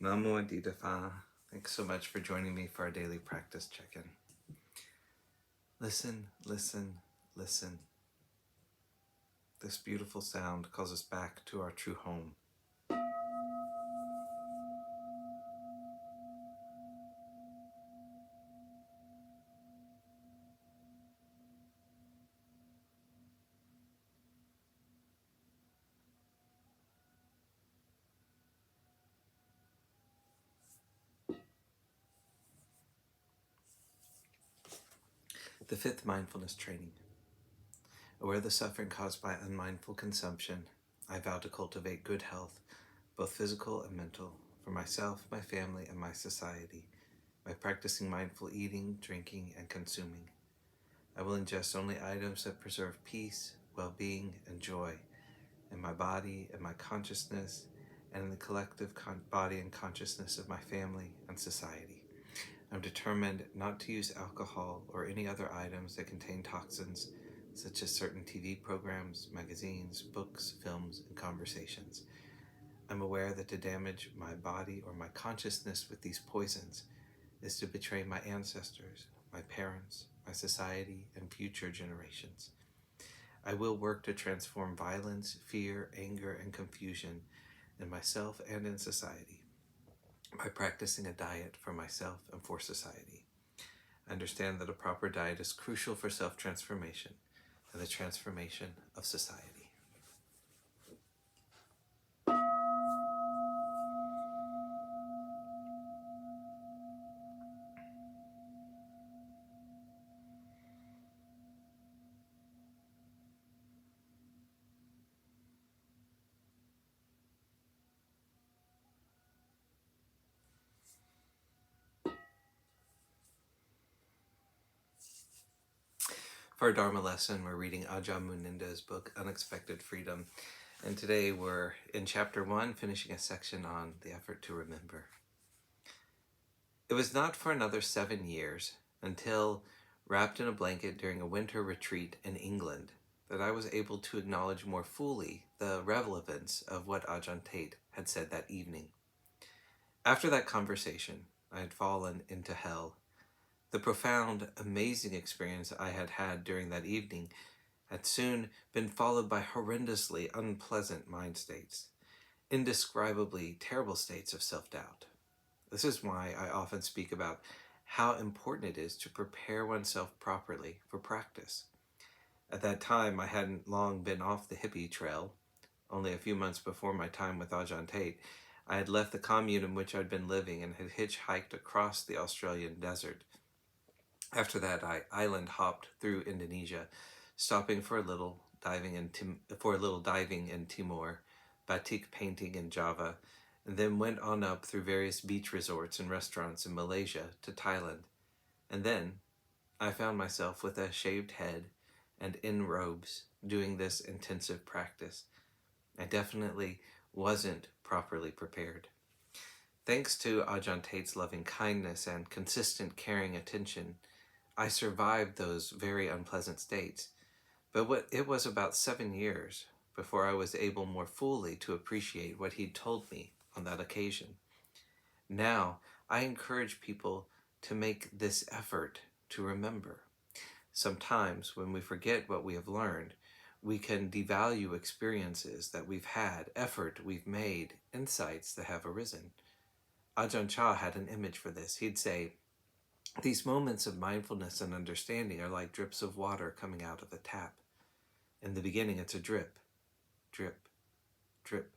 Namo Aditapha. Thanks so much for joining me for our daily practice check-in. Listen, listen, listen. This beautiful sound calls us back to our true home. The fifth mindfulness training. Aware of the suffering caused by unmindful consumption, I vow to cultivate good health, both physical and mental, for myself, my family, and my society, by practicing mindful eating, drinking, and consuming. I will ingest only items that preserve peace, well-being, and joy in my body and my consciousness, and in the collective body and consciousness of my family and society. I'm determined not to use alcohol or any other items that contain toxins, such as certain TV programs, magazines, books, films, and conversations. I'm aware that to damage my body or my consciousness with these poisons is to betray my ancestors, my parents, my society, and future generations. I will work to transform violence, fear, anger, and confusion in myself and in society by practicing a diet for myself and for society. I understand that a proper diet is crucial for self-transformation and the transformation of society. For our Dharma lesson, we're reading Ajahn Munindo's book, Unexpected Freedom. And today we're in chapter 1, finishing a section on the effort to remember. It was not for another 7 years, until wrapped in a blanket during a winter retreat in England, that I was able to acknowledge more fully the relevance of what Ajahn Tate had said that evening. After that conversation, I had fallen into hell. The profound, amazing experience I had had during that evening had soon been followed by horrendously unpleasant mind states, indescribably terrible states of self-doubt. This is why I often speak about how important it is to prepare oneself properly for practice. At that time, I hadn't long been off the hippie trail. Only a few months before my time with Ajahn Tate, I had left the commune in which I'd been living and had hitchhiked across the Australian desert. After that, I island hopped through Indonesia, stopping for a little diving in Timor, batik painting in Java, and then went on up through various beach resorts and restaurants in Malaysia to Thailand. And then I found myself with a shaved head and in robes doing this intensive practice. I definitely wasn't properly prepared. Thanks to Ajahn Tate's loving kindness and consistent caring attention, I survived those very unpleasant states, but it was about 7 years before I was able more fully to appreciate what he'd told me on that occasion. Now, I encourage people to make this effort to remember. Sometimes, when we forget what we have learned, we can devalue experiences that we've had, effort we've made, insights that have arisen. Ajahn Chah had an image for this. He'd say, these moments of mindfulness and understanding are like drips of water coming out of the tap. In the beginning, it's a drip, drip, drip,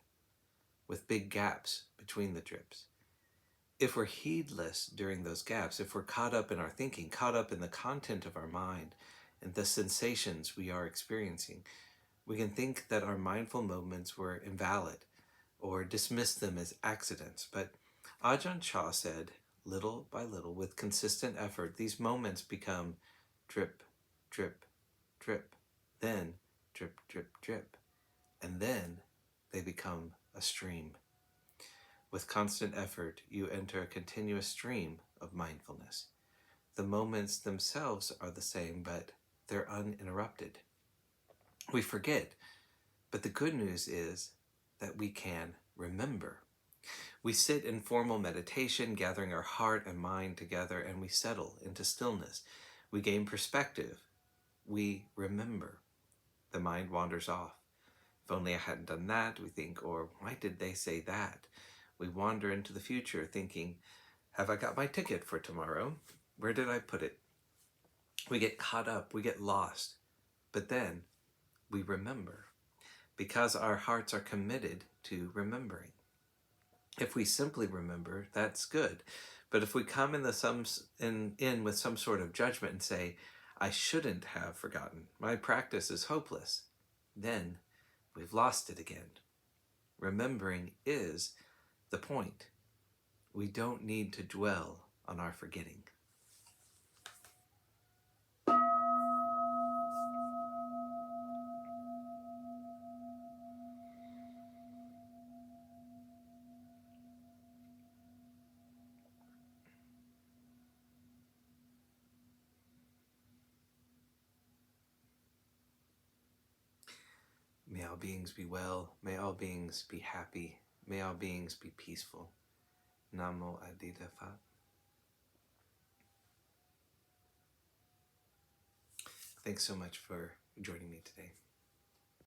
with big gaps between the drips. If we're heedless during those gaps, if we're caught up in our thinking, caught up in the content of our mind and the sensations we are experiencing, we can think that our mindful moments were invalid or dismiss them as accidents. But Ajahn Chah said, little by little, with consistent effort, these moments become drip, drip, drip, then drip, drip, drip, and then they become a stream. With constant effort, you enter a continuous stream of mindfulness. The moments themselves are the same, but they're uninterrupted. We forget, but the good news is that we can remember. We sit in formal meditation, gathering our heart and mind together, and we settle into stillness. We gain perspective. We remember. The mind wanders off. If only I hadn't done that, we think, or why did they say that? We wander into the future thinking, have I got my ticket for tomorrow? Where did I put it? We get caught up, we get lost, but then we remember because our hearts are committed to remembering. If we simply remember, that's good. But if we come in with some sort of judgment and say, I shouldn't have forgotten, my practice is hopeless, then we've lost it again. Remembering is the point. We don't need to dwell on our forgetting. May all beings be well. May all beings be happy. May all beings be peaceful. Namo Adida Phat. Thanks so much for joining me today.